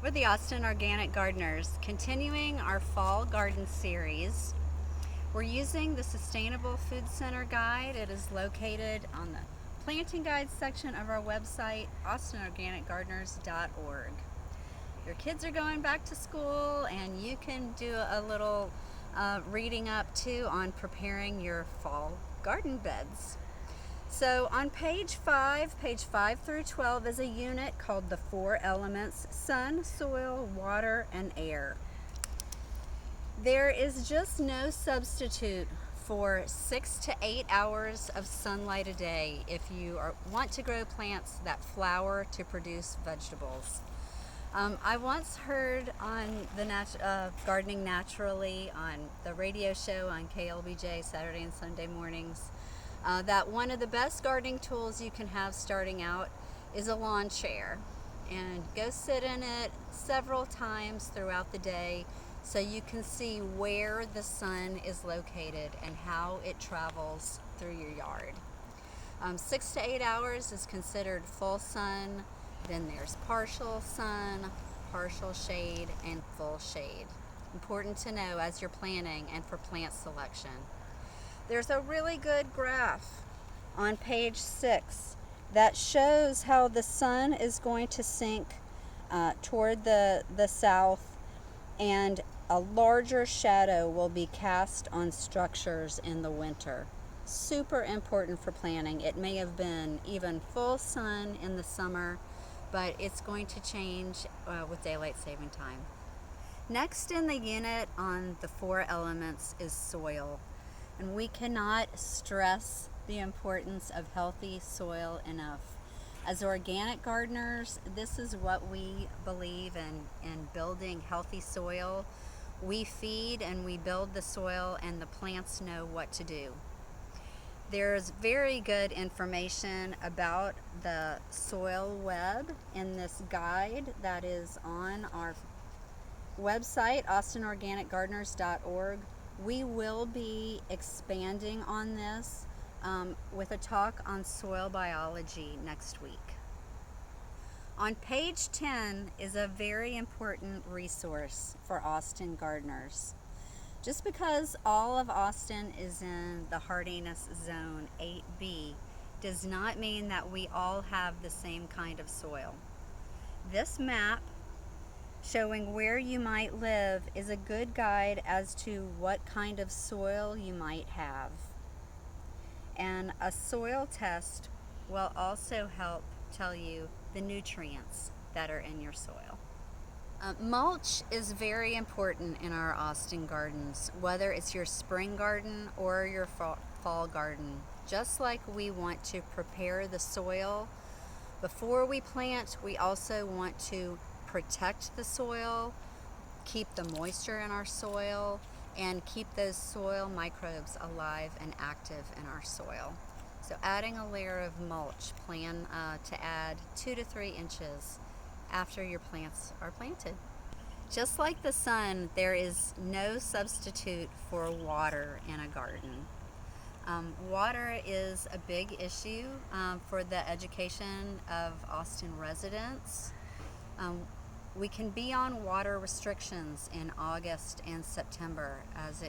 We're the Austin Organic Gardeners, continuing our fall garden series. We're using the Sustainable Food Center Guide. It is located on the planting guide section of our website, austinorganicgardeners.org. Your kids are going back to school and you can do a little reading up too on preparing your fall garden beds. So on page 5 through 12 is a unit called the 4 elements: sun, soil, water, and air. There is just no substitute for 6 to 8 hours of sunlight a day if you want to grow plants that flower to produce vegetables. I once heard on the Gardening Naturally on the radio show on KLBJ Saturday and Sunday mornings that one of the best gardening tools you can have starting out is a lawn chair, and go sit in it several times throughout the day so you can see where the sun is located and how it travels through your yard. 6 to 8 hours is considered full sun. Then there's partial sun, partial shade, and full shade. Important to know as you're planting and for plant selection. There's a really good graph on page 6 that shows how the sun is going to sink toward the south, and a larger shadow will be cast on structures in the winter. Super important for planting. It may have been even full sun in the summer, but it's going to change with daylight saving time. Next in the unit on the 4 elements is soil. And we cannot stress the importance of healthy soil enough. As organic gardeners, this is what we believe in building healthy soil. We feed and we build the soil, and the plants know what to do. There's very good information about the soil web in this guide that is on our website, austinorganicgardeners.org. We will be expanding on this with a talk on soil biology next week. On page 10 is a very important resource for Austin gardeners. Just because all of Austin is in the hardiness zone 8B does not mean that we all have the same kind of soil. This map showing where you might live is a good guide as to what kind of soil you might have. And a soil test will also help tell you the nutrients that are in your soil. Mulch is very important in our Austin gardens, whether it's your spring garden or your fall garden. Just like we want to prepare the soil before we plant, we also want to protect the soil, keep the moisture in our soil, and keep those soil microbes alive and active in our soil. So adding a layer of mulch, plan to add 2 to 3 inches after your plants are planted. Just like the sun, there is no substitute for water in a garden. Water is a big issue for the education of Austin residents. We can be on water restrictions in August and September as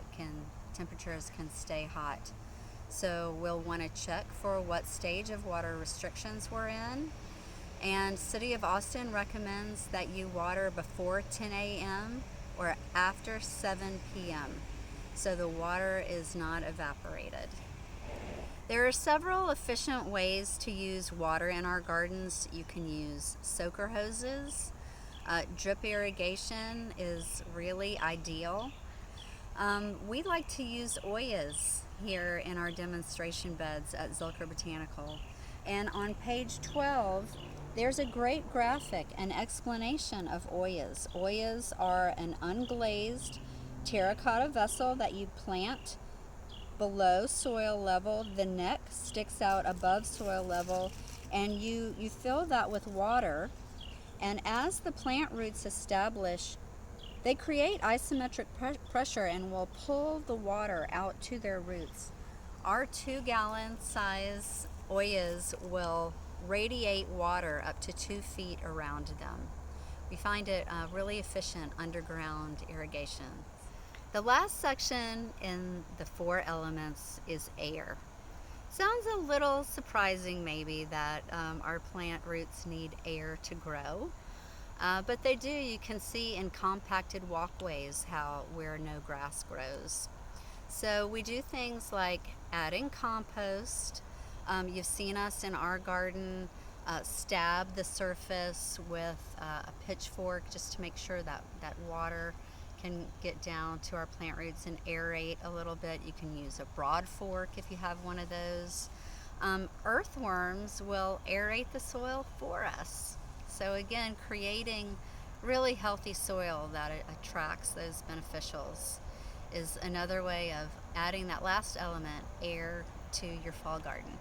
temperatures can stay hot. So we'll want to check for what stage of water restrictions we're in. And City of Austin recommends that you water before 10 a.m. or after 7 p.m. so the water is not evaporated. There are several efficient ways to use water in our gardens. You can use soaker hoses. Drip irrigation is really ideal. We like to use Oyas here in our demonstration beds at Zilker Botanical. And on page 12, there's a great graphic and explanation of Oyas. Oyas are an unglazed terracotta vessel that you plant below soil level. The neck sticks out above soil level, and you fill that with water. And as the plant roots establish, they create isometric pressure and will pull the water out to their roots. Our 2-gallon size Oyas will radiate water up to 2 feet around them. We find it really efficient underground irrigation. The last section in the 4 elements is air. Sounds a little surprising maybe that our plant roots need air to grow, but they do. You can see in compacted walkways where no grass grows. So we do things like adding compost. You've seen us in our garden stab the surface with a pitchfork just to make sure that water can get down to our plant roots and aerate a little bit. You can use a broad fork if you have one of those. Earthworms will aerate the soil for us. So again, creating really healthy soil that attracts those beneficials is another way of adding that last element, air, to your fall garden.